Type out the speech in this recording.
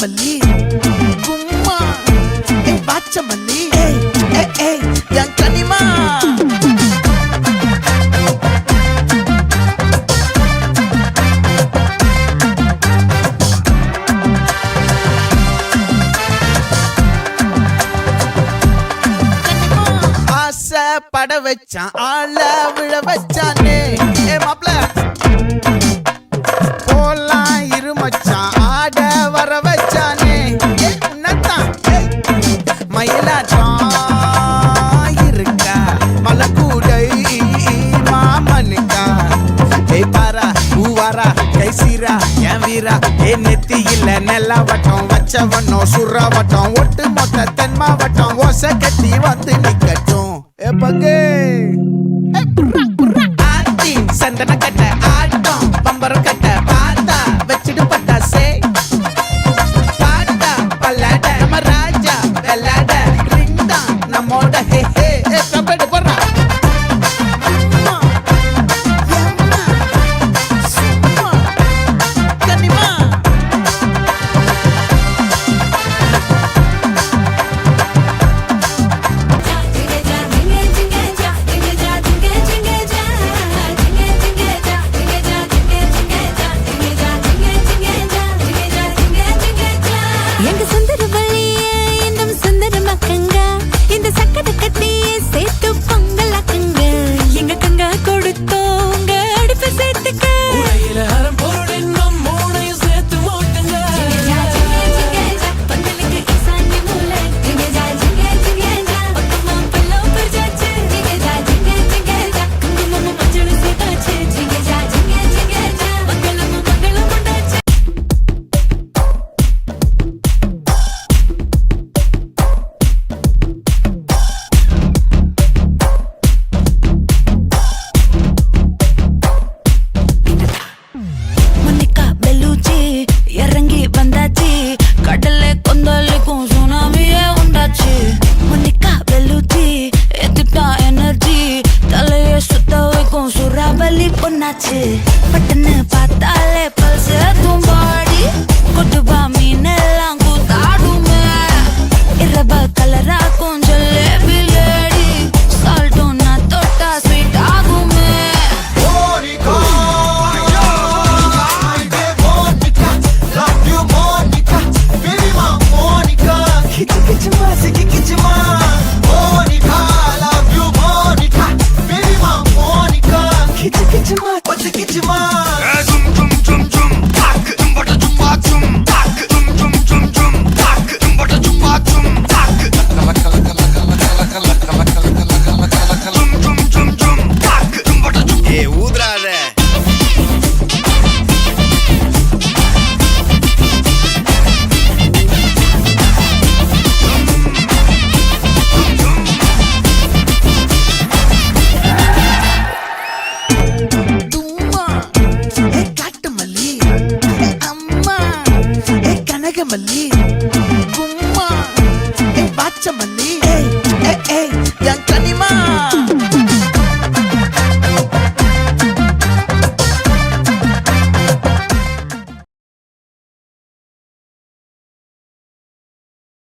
வாச்சமல்லி கும்மா வாச்சமல்லி என் கனிமா பட வச்சான் ஆள விழ வச்சானே மாப்ள போலாம் இருமச்சான் ஆட வர வச்சானே உன்னத்தான் மயிலாட்டம் இருக்கா மலக்கூடை மாமனுக்கா பாரா பூவாரா கைசீரா என் வீரா நெத்தி இல்ல நெல்லா வட்டம் வச்சவனோ சுறா வட்டம் ஒட்டு மொத்த தென் மாவட்டம் ஓசை கட்டி வந்து நிக்கட்டும் பங்கே